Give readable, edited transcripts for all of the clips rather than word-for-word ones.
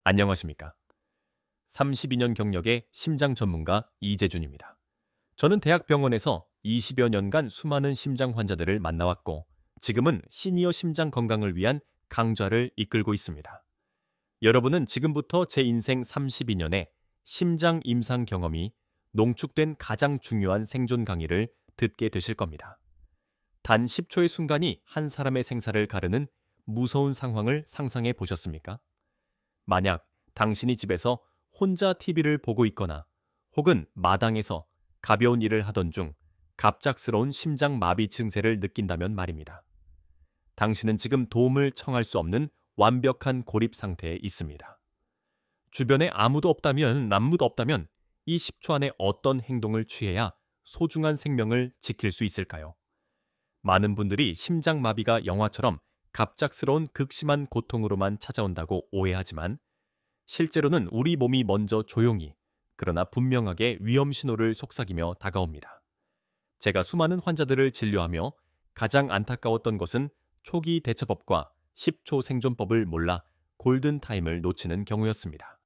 안녕하십니까. 32년 경력의 심장 전문가 이재준입니다. 저는 대학병원에서 20여 년간 수많은 심장 환자들을 만나왔고, 지금은 시니어 심장 건강을 위한 강좌를 이끌고 있습니다. 여러분은 지금부터 제 인생 32년의 심장 임상 경험이 농축된 가장 중요한 생존 강의를 듣게 되실 겁니다. 단 10초의 순간이 한 사람의 생사를 가르는 무서운 상황을 상상해 보셨습니까? 만약 당신이 집에서 혼자 TV를 보고 있거나 혹은 마당에서 가벼운 일을 하던 중 갑작스러운 심장 마비 증세를 느낀다면 말입니다. 당신은 지금 도움을 청할 수 없는 완벽한 고립 상태에 있습니다. 주변에 아무도 없다면 이 10초 안에 어떤 행동을 취해야 소중한 생명을 지킬 수 있을까요? 많은 분들이 심장 마비가 영화처럼 갑작스러운 극심한 고통으로만 찾아온다고 오해하지만, 실제로는 우리 몸이 먼저 조용히, 그러나 분명하게 위험 신호를 속삭이며 다가옵니다. 제가 수많은 환자들을 진료하며 가장 안타까웠던 것은 초기 대처법과 10초 생존법을 몰라 골든타임을 놓치는 경우였습니다.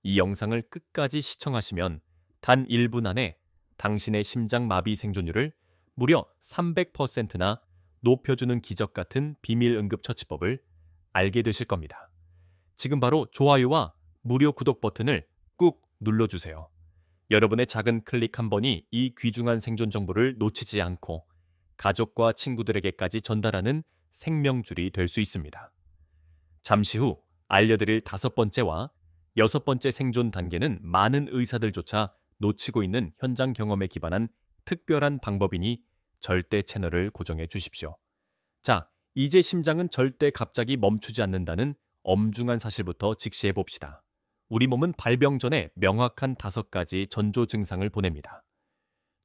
이 영상을 끝까지 시청하시면 단 1분 안에 당신의 심장 마비 생존율을 무려 300%나 높여주는 기적 같은 비밀 응급 처치법을 알게 되실 겁니다. 지금 바로 좋아요와 무료 구독 버튼을 꾹 눌러주세요. 여러분의 작은 클릭 한 번이 이 귀중한 생존 정보를 놓치지 않고 가족과 친구들에게까지 전달하는 생명줄이 될 수 있습니다. 잠시 후 알려드릴 5번째와 6번째 생존 단계는 많은 의사들조차 놓치고 있는 현장 경험에 기반한 특별한 방법이니 절대 채널을 고정해 주십시오. 자, 이제 심장은 절대 갑자기 멈추지 않는다는 엄중한 사실부터 직시해 봅시다. 우리 몸은 발병 전에 명확한 5가지 전조 증상을 보냅니다.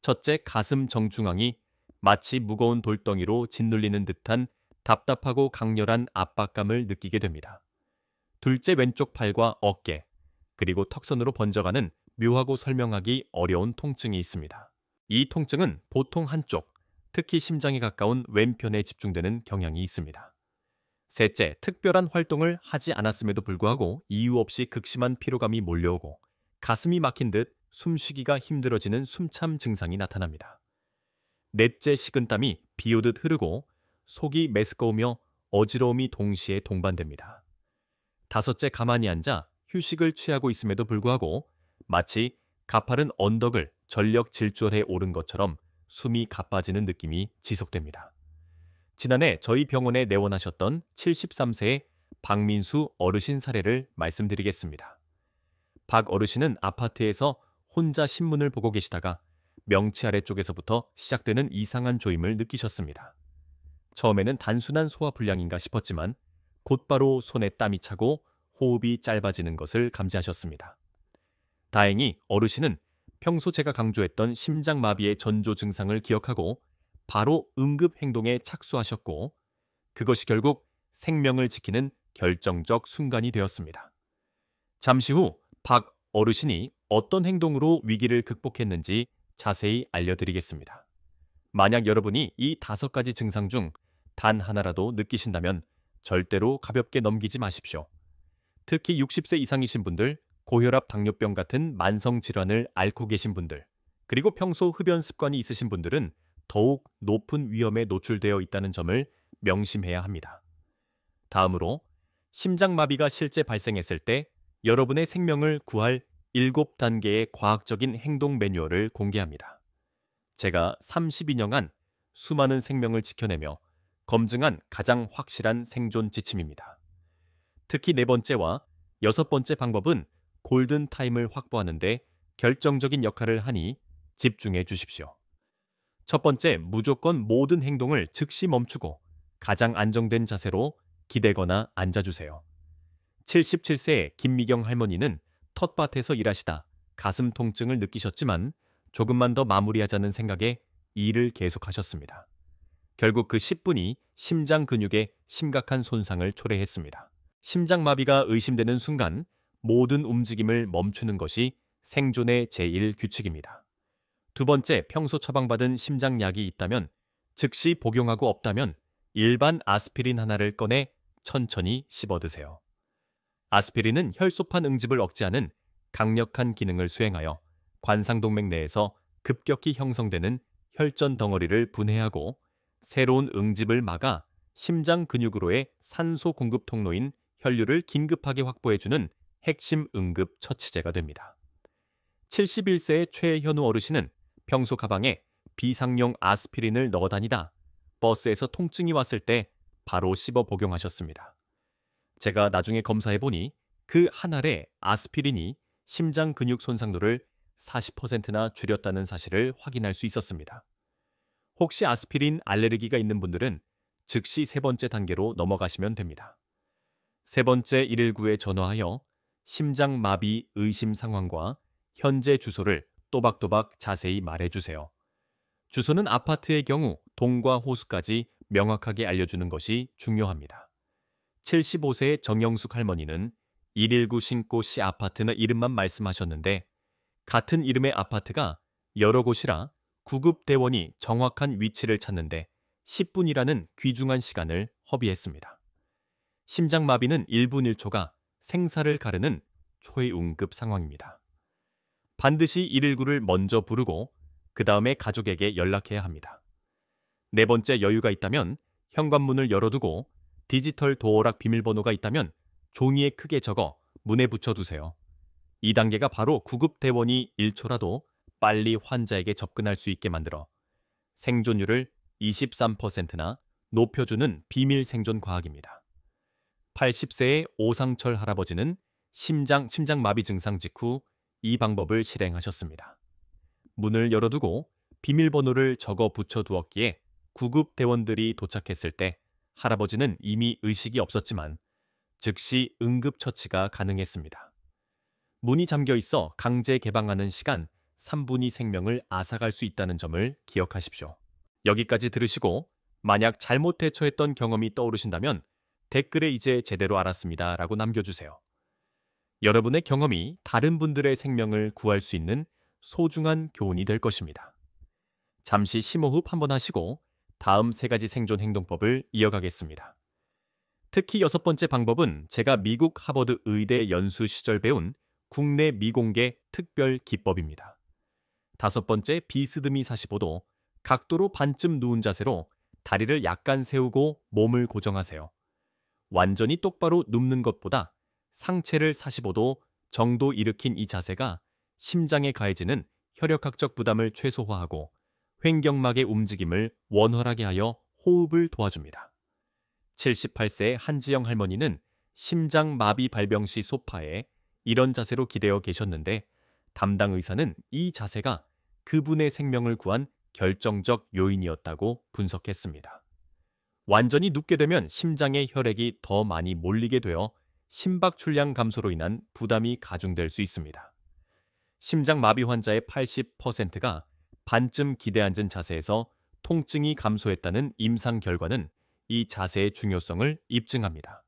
첫째, 가슴 정중앙이 마치 무거운 돌덩이로 짓눌리는 듯한 답답하고 강렬한 압박감을 느끼게 됩니다. 둘째, 왼쪽 팔과 어깨, 그리고 턱선으로 번져가는 묘하고 설명하기 어려운 통증이 있습니다. 이 통증은 보통 한쪽, 특히 심장에 가까운 왼편에 집중되는 경향이 있습니다. 셋째, 특별한 활동을 하지 않았음에도 불구하고 이유 없이 극심한 피로감이 몰려오고 가슴이 막힌 듯 숨쉬기가 힘들어지는 숨참 증상이 나타납니다. 넷째, 식은땀이 비오듯 흐르고 속이 메스꺼우며 어지러움이 동시에 동반됩니다. 다섯째, 가만히 앉아 휴식을 취하고 있음에도 불구하고 마치 가파른 언덕을 전력 질주해 오른 것처럼 숨이 가빠지는 느낌이 지속됩니다. 지난해 저희 병원에 내원하셨던 73세의 박민수 어르신 사례를 말씀드리겠습니다. 박 어르신은 아파트에서 혼자 신문을 보고 계시다가 명치 아래쪽에서부터 시작되는 이상한 조임을 느끼셨습니다. 처음에는 단순한 소화불량인가 싶었지만 곧바로 손에 땀이 차고 호흡이 짧아지는 것을 감지하셨습니다. 다행히 어르신은 평소 제가 강조했던 심장마비의 전조 증상을 기억하고 바로 응급 행동에 착수하셨고, 그것이 결국 생명을 지키는 결정적 순간이 되었습니다. 잠시 후 박 어르신이 어떤 행동으로 위기를 극복했는지 자세히 알려드리겠습니다. 만약 여러분이 이 5가지 증상 중 단 하나라도 느끼신다면 절대로 가볍게 넘기지 마십시오. 특히 60세 이상이신 분들, 고혈압, 당뇨병 같은 만성 질환을 앓고 계신 분들, 그리고 평소 흡연 습관이 있으신 분들은 더욱 높은 위험에 노출되어 있다는 점을 명심해야 합니다. 다음으로 심장마비가 실제 발생했을 때 여러분의 생명을 구할 7단계의 과학적인 행동 매뉴얼을 공개합니다. 제가 32년간 수많은 생명을 지켜내며 검증한 가장 확실한 생존 지침입니다. 특히 4번째와 6번째 방법은 골든타임을 확보하는 데 결정적인 역할을 하니 집중해 주십시오. 첫 번째, 무조건 모든 행동을 즉시 멈추고 가장 안정된 자세로 기대거나 앉아주세요. 77세의 김미경 할머니는 텃밭에서 일하시다 가슴 통증을 느끼셨지만 조금만 더 마무리하자는 생각에 일을 계속하셨습니다. 결국 그 10분이 심장 근육에 심각한 손상을 초래했습니다. 심장마비가 의심되는 순간 모든 움직임을 멈추는 것이 생존의 제1규칙입니다. 두 번째, 평소 처방받은 심장약이 있다면 즉시 복용하고 없다면 일반 아스피린 하나를 꺼내 천천히 씹어 드세요. 아스피린은 혈소판 응집을 억제하는 강력한 기능을 수행하여 관상동맥 내에서 급격히 형성되는 혈전 덩어리를 분해하고 새로운 응집을 막아 심장 근육으로의 산소 공급 통로인 혈류를 긴급하게 확보해주는 핵심 응급 처치제가 됩니다. 71세의 최현우 어르신은 평소 가방에 비상용 아스피린을 넣어 다니다 버스에서 통증이 왔을 때 바로 씹어 복용하셨습니다. 제가 나중에 검사해보니 그 한 알의 아스피린이 심장 근육 손상도를 40%나 줄였다는 사실을 확인할 수 있었습니다. 혹시 아스피린 알레르기가 있는 분들은 즉시 세 번째 단계로 넘어가시면 됩니다. 세 번째 119에 전화하여 심장 마비 의심 상황과 현재 주소를 또박또박 자세히 말해주세요. 주소는 아파트의 경우 동과 호수까지 명확하게 알려주는 것이 중요합니다. 75세의 정영숙 할머니는 119 신고 시 아파트는 이름만 말씀하셨는데 같은 이름의 아파트가 여러 곳이라 구급대원이 정확한 위치를 찾는데 10분이라는 귀중한 시간을 허비했습니다. 심장마비는 1분 1초가 생사를 가르는 초의응급 상황입니다. 반드시 119를 먼저 부르고 그 다음에 가족에게 연락해야 합니다. 네 번째 여유가 있다면 현관문을 열어두고 디지털 도어락 비밀번호가 있다면 종이에 크게 적어 문에 붙여두세요. 이 단계가 바로 구급대원이 1초라도 빨리 환자에게 접근할 수 있게 만들어 생존율을 23%나 높여주는 비밀 생존 과학입니다. 80세의 오상철 할아버지는 심장마비 증상 직후 이 방법을 실행하셨습니다. 문을 열어두고 비밀번호를 적어 붙여두었기에 구급대원들이 도착했을 때 할아버지는 이미 의식이 없었지만 즉시 응급처치가 가능했습니다. 문이 잠겨 있어 강제 개방하는 시간 3분이 생명을 앗아갈 수 있다는 점을 기억하십시오. 여기까지 들으시고 만약 잘못 대처했던 경험이 떠오르신다면 댓글에 이제 제대로 알았습니다 라고 남겨주세요. 여러분의 경험이 다른 분들의 생명을 구할 수 있는 소중한 교훈이 될 것입니다. 잠시 심호흡 한번 하시고 다음 세 가지 생존 행동법을 이어가겠습니다. 특히 여섯 번째 방법은 제가 미국 하버드 의대 연수 시절 배운 국내 미공개 특별 기법입니다. 다섯 번째 비스듬히 45도, 각도로 반쯤 누운 자세로 다리를 약간 세우고 몸을 고정하세요. 완전히 똑바로 눕는 것보다 상체를 45도 정도 일으킨 이 자세가 심장에 가해지는 혈액학적 부담을 최소화하고 횡격막의 움직임을 원활하게 하여 호흡을 도와줍니다. 78세의 한지영 할머니는 심장 마비 발병 시 소파에 이런 자세로 기대어 계셨는데 담당 의사는 이 자세가 그분의 생명을 구한 결정적 요인이었다고 분석했습니다. 완전히 눕게 되면 심장에 혈액이 더 많이 몰리게 되어 심박출량 감소로 인한 부담이 가중될 수 있습니다. 심장 마비 환자의 80%가 반쯤 기대 앉은 자세에서 통증이 감소했다는 임상 결과는 이 자세의 중요성을 입증합니다.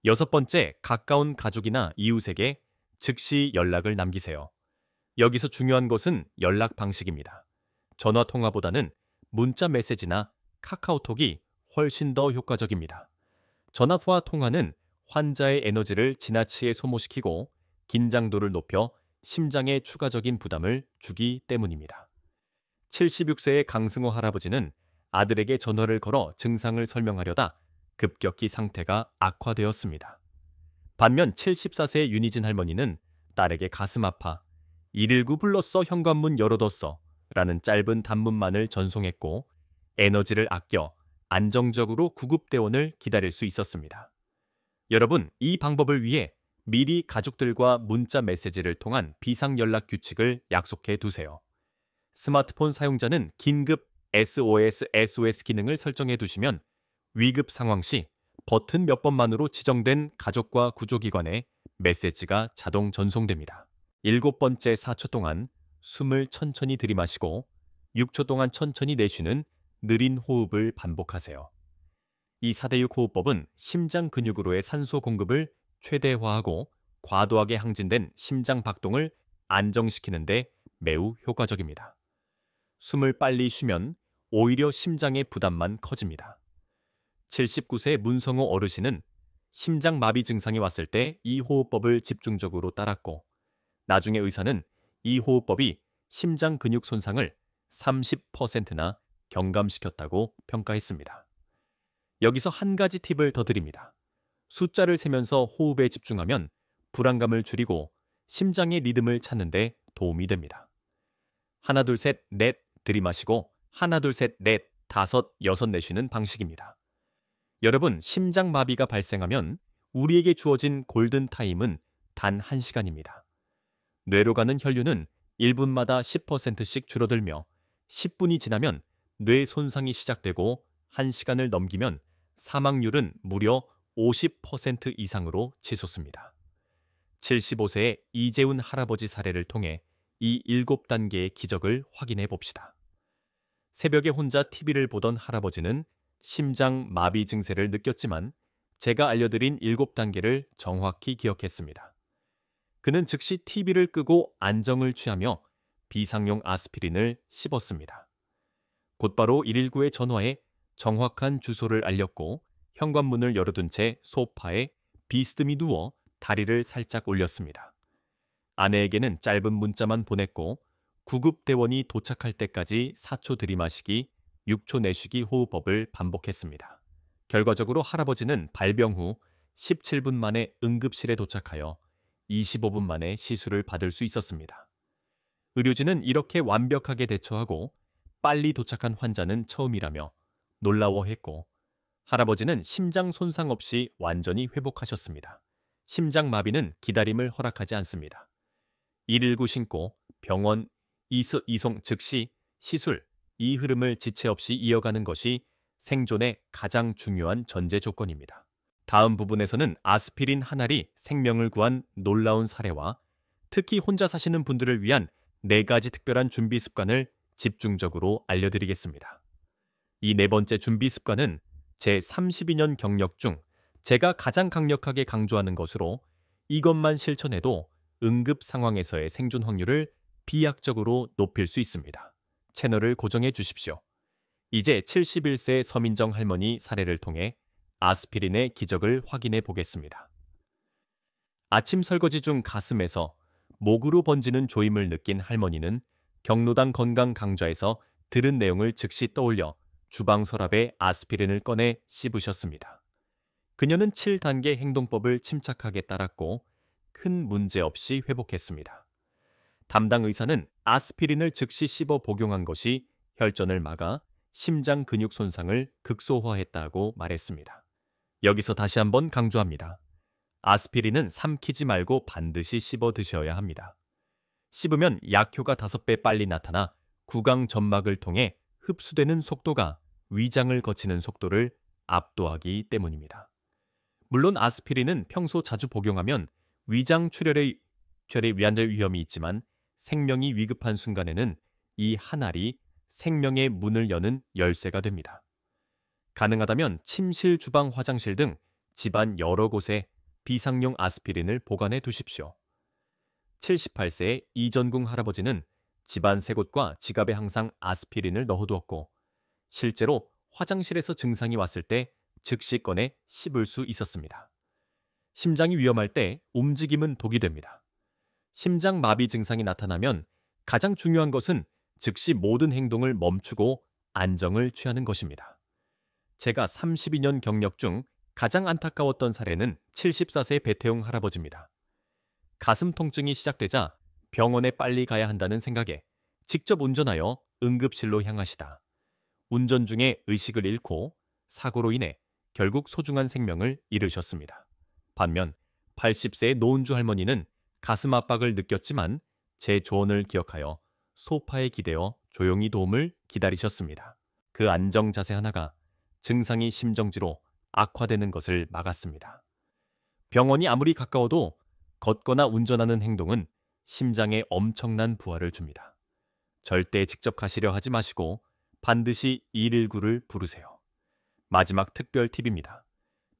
여섯 번째, 가까운 가족이나 이웃에게 즉시 연락을 남기세요. 여기서 중요한 것은 연락 방식입니다. 전화 통화보다는 문자 메시지나 카카오톡이 훨씬 더 효과적입니다. 전화와 통화는 환자의 에너지를 지나치게 소모시키고 긴장도를 높여 심장에 추가적인 부담을 주기 때문입니다. 76세의 강승호 할아버지는 아들에게 전화를 걸어 증상을 설명하려다 급격히 상태가 악화되었습니다. 반면 74세의 윤희진 할머니는 딸에게 가슴 아파 119 불렀어 현관문 열어뒀어 라는 짧은 단문만을 전송했고 에너지를 아껴 안정적으로 구급대원을 기다릴 수 있었습니다. 여러분, 이 방법을 위해 미리 가족들과 문자 메시지를 통한 비상연락 규칙을 약속해 두세요. 스마트폰 사용자는 긴급 SOS 기능을 설정해 두시면 위급 상황 시 버튼 몇 번만으로 지정된 가족과 구조기관에 메시지가 자동 전송됩니다. 7번째 4초 동안 숨을 천천히 들이마시고 6초 동안 천천히 내쉬는 느린 호흡을 반복하세요. 이 4대6 호흡법은 심장 근육으로의 산소 공급을 최대화하고 과도하게 항진된 심장 박동을 안정시키는 데 매우 효과적입니다. 숨을 빨리 쉬면 오히려 심장의 부담만 커집니다. 79세 문성호 어르신은 심장마비 증상이 왔을 때 이 호흡법을 집중적으로 따랐고, 나중에 의사는 이 호흡법이 심장 근육 손상을 30%나 경감시켰다고 평가했습니다. 여기서 한 가지 팁을 더 드립니다. 숫자를 세면서 호흡에 집중하면 불안감을 줄이고 심장의 리듬을 찾는 데 도움이 됩니다. 하나, 둘, 셋, 넷 들이마시고 하나, 둘, 셋, 넷, 다섯, 여섯 내쉬는 방식입니다. 여러분, 심장마비가 발생하면 우리에게 주어진 골든타임은 단 1시간입니다. 뇌로 가는 혈류는 1분마다 10%씩 줄어들며 10분이 지나면 뇌 손상이 시작되고 1시간을 넘기면 사망률은 무려 50% 이상으로 치솟습니다. 75세의 이재훈 할아버지 사례를 통해 이 7단계의 기적을 확인해 봅시다. 새벽에 혼자 TV를 보던 할아버지는 심장 마비 증세를 느꼈지만 제가 알려드린 7단계를 정확히 기억했습니다. 그는 즉시 TV를 끄고 안정을 취하며 비상용 아스피린을 씹었습니다. 곧바로 119에 전화해 정확한 주소를 알렸고 현관문을 열어둔 채 소파에 비스듬히 누워 다리를 살짝 올렸습니다. 아내에게는 짧은 문자만 보냈고 구급대원이 도착할 때까지 4초 들이마시기, 6초 내쉬기 호흡법을 반복했습니다. 결과적으로 할아버지는 발병 후 17분 만에 응급실에 도착하여 25분 만에 시술을 받을 수 있었습니다. 의료진은 이렇게 완벽하게 대처하고 빨리 도착한 환자는 처음이라며 놀라워했고, 할아버지는 심장 손상 없이 완전히 회복하셨습니다. 심장마비는 기다림을 허락하지 않습니다. 119 신고 병원 이송 즉시 시술, 이 흐름을 지체 없이 이어가는 것이 생존의 가장 중요한 전제 조건입니다. 다음 부분에서는 아스피린 한 알이 생명을 구한 놀라운 사례와 특히 혼자 사시는 분들을 위한 4가지 특별한 준비 습관을 집중적으로 알려드리겠습니다. 이 4번째 준비 습관은 제 32년 경력 중 제가 가장 강력하게 강조하는 것으로 이것만 실천해도 응급 상황에서의 생존 확률을 비약적으로 높일 수 있습니다. 채널을 고정해 주십시오. 이제 71세 서민정 할머니 사례를 통해 아스피린의 기적을 확인해 보겠습니다. 아침 설거지 중 가슴에서 목으로 번지는 조임을 느낀 할머니는 경로당 건강 강좌에서 들은 내용을 즉시 떠올려 주방 서랍에 아스피린을 꺼내 씹으셨습니다. 그녀는 7단계 행동법을 침착하게 따랐고 큰 문제 없이 회복했습니다. 담당 의사는 아스피린을 즉시 씹어 복용한 것이 혈전을 막아 심장 근육 손상을 극소화했다고 말했습니다. 여기서 다시 한번 강조합니다. 아스피린은 삼키지 말고 반드시 씹어 드셔야 합니다. 씹으면 약효가 5배 빨리 나타나 구강 점막을 통해 흡수되는 속도가 위장을 거치는 속도를 압도하기 때문입니다. 물론 아스피린은 평소 자주 복용하면 위장 출혈에 위안될 위험이 있지만 생명이 위급한 순간에는 이 한 알이 생명의 문을 여는 열쇠가 됩니다. 가능하다면 침실, 주방, 화장실 등 집안 여러 곳에 비상용 아스피린을 보관해 두십시오. 78세의 이전궁 할아버지는 집안 3곳과 지갑에 항상 아스피린을 넣어두었고 실제로 화장실에서 증상이 왔을 때 즉시 꺼내 씹을 수 있었습니다. 심장이 위험할 때 움직임은 독이 됩니다. 심장 마비 증상이 나타나면 가장 중요한 것은 즉시 모든 행동을 멈추고 안정을 취하는 것입니다. 제가 32년 경력 중 가장 안타까웠던 사례는 74세 배태용 할아버지입니다. 가슴 통증이 시작되자 병원에 빨리 가야 한다는 생각에 직접 운전하여 응급실로 향하시다 운전 중에 의식을 잃고 사고로 인해 결국 소중한 생명을 잃으셨습니다. 반면 80세의 노은주 할머니는 가슴 압박을 느꼈지만 제 조언을 기억하여 소파에 기대어 조용히 도움을 기다리셨습니다. 그 안정 자세 하나가 증상이 심정지로 악화되는 것을 막았습니다. 병원이 아무리 가까워도 걷거나 운전하는 행동은 심장에 엄청난 부하를 줍니다. 절대 직접 가시려 하지 마시고 반드시 119를 부르세요. 마지막 특별 팁입니다.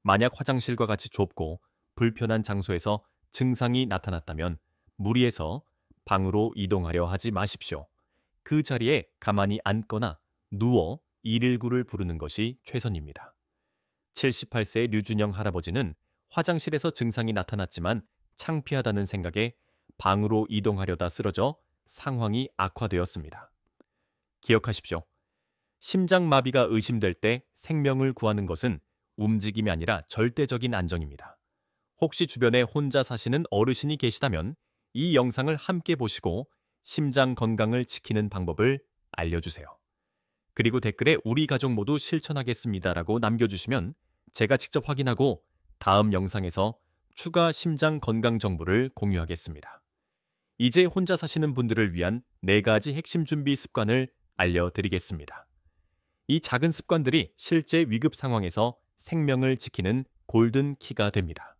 만약 화장실과 같이 좁고 불편한 장소에서 증상이 나타났다면 무리해서 방으로 이동하려 하지 마십시오. 그 자리에 가만히 앉거나 누워 119를 부르는 것이 최선입니다. 78세의 류준영 할아버지는 화장실에서 증상이 나타났지만 창피하다는 생각에 방으로 이동하려다 쓰러져 상황이 악화되었습니다. 기억하십시오. 심장마비가 의심될 때 생명을 구하는 것은 움직임이 아니라 절대적인 안정입니다. 혹시 주변에 혼자 사시는 어르신이 계시다면 이 영상을 함께 보시고 심장 건강을 지키는 방법을 알려주세요. 그리고 댓글에 우리 가족 모두 실천하겠습니다라고 남겨주시면 제가 직접 확인하고 다음 영상에서 추가 심장 건강 정보를 공유하겠습니다. 이제 혼자 사시는 분들을 위한 4가지 핵심 준비 습관을 알려드리겠습니다. 이 작은 습관들이 실제 위급 상황에서 생명을 지키는 골든 키가 됩니다.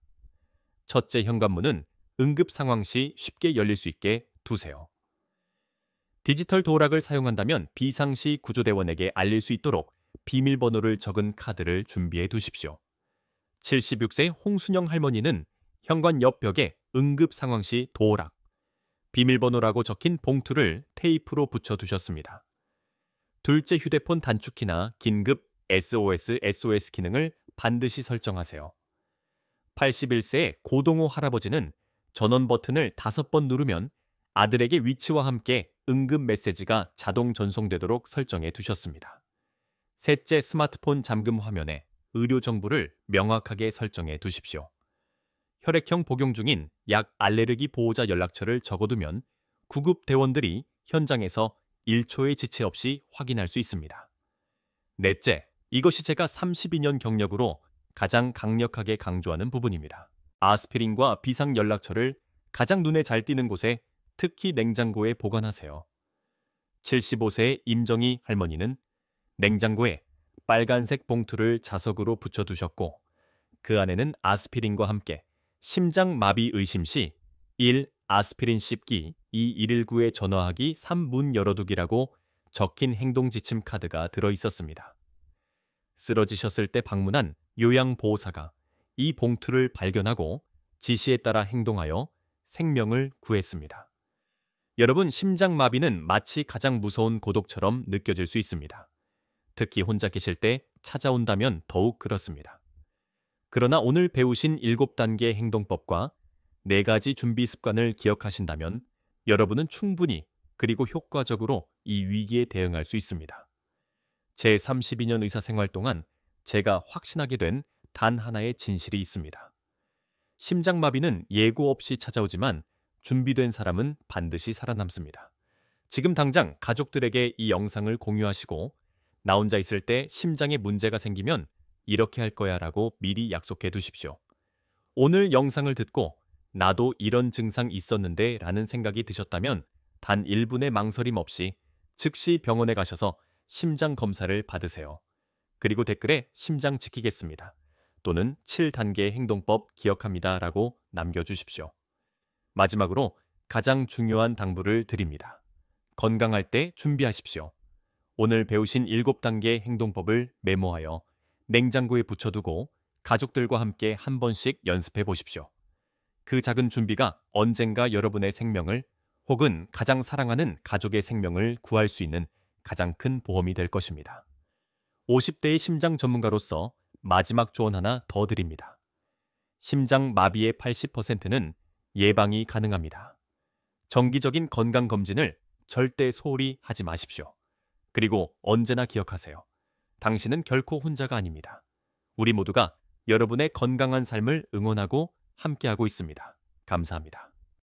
첫째, 현관문은 응급 상황 시 쉽게 열릴 수 있게 두세요. 디지털 도어락을 사용한다면 비상시 구조대원에게 알릴 수 있도록 비밀번호를 적은 카드를 준비해 두십시오. 76세 홍순영 할머니는 현관 옆 벽에 응급 상황 시 도어락, 비밀번호라고 적힌 봉투를 테이프로 붙여 두셨습니다. 둘째, 휴대폰 단축키나 긴급 SOS 기능을 반드시 설정하세요. 81세의 고동호 할아버지는 전원 버튼을 5번 누르면 아들에게 위치와 함께 응급 메시지가 자동 전송되도록 설정해 두셨습니다. 셋째, 스마트폰 잠금 화면에 의료 정보를 명확하게 설정해 두십시오. 혈액형 복용 중인 약 알레르기 보호자 연락처를 적어두면 구급 대원들이 현장에서 1초의 지체 없이 확인할 수 있습니다. 넷째, 이것이 제가 32년 경력으로 가장 강력하게 강조하는 부분입니다. 아스피린과 비상 연락처를 가장 눈에 잘 띄는 곳에, 특히 냉장고에 보관하세요. 75세의 임정희 할머니는 냉장고에 빨간색 봉투를 자석으로 붙여두셨고 그 안에는 아스피린과 함께 심장마비 의심 시 1. 아스피린 씹기, 2. 119에 전화하기, 3. 문 열어두기라고 적힌 행동지침 카드가 들어있었습니다. 쓰러지셨을 때 방문한 요양보호사가 이 봉투를 발견하고 지시에 따라 행동하여 생명을 구했습니다. 여러분, 심장마비는 마치 가장 무서운 고독처럼 느껴질 수 있습니다. 특히 혼자 계실 때 찾아온다면 더욱 그렇습니다. 그러나 오늘 배우신 7단계 행동법과 4가지 준비 습관을 기억하신다면 여러분은 충분히 그리고 효과적으로 이 위기에 대응할 수 있습니다. 제 32년 의사생활 동안 제가 확신하게 된 단 하나의 진실이 있습니다. 심장마비는 예고 없이 찾아오지만 준비된 사람은 반드시 살아남습니다. 지금 당장 가족들에게 이 영상을 공유하시고 나 혼자 있을 때 심장에 문제가 생기면 이렇게 할 거야 라고 미리 약속해 두십시오. 오늘 영상을 듣고 나도 이런 증상 있었는데 라는 생각이 드셨다면 단 1분의 망설임 없이 즉시 병원에 가셔서 심장 검사를 받으세요. 그리고 댓글에 심장 지키겠습니다. 또는 7단계 행동법 기억합니다 라고 남겨주십시오. 마지막으로 가장 중요한 당부를 드립니다. 건강할 때 준비하십시오. 오늘 배우신 7단계 행동법을 메모하여 냉장고에 붙여두고 가족들과 함께 한 번씩 연습해 보십시오. 그 작은 준비가 언젠가 여러분의 생명을 혹은 가장 사랑하는 가족의 생명을 구할 수 있는 가장 큰 보험이 될 것입니다. 50대의 심장 전문가로서 마지막 조언 하나 더 드립니다. 심장 마비의 80%는 예방이 가능합니다. 정기적인 건강검진을 절대 소홀히 하지 마십시오. 그리고 언제나 기억하세요. 당신은 결코 혼자가 아닙니다. 우리 모두가 여러분의 건강한 삶을 응원하고 함께하고 있습니다. 감사합니다.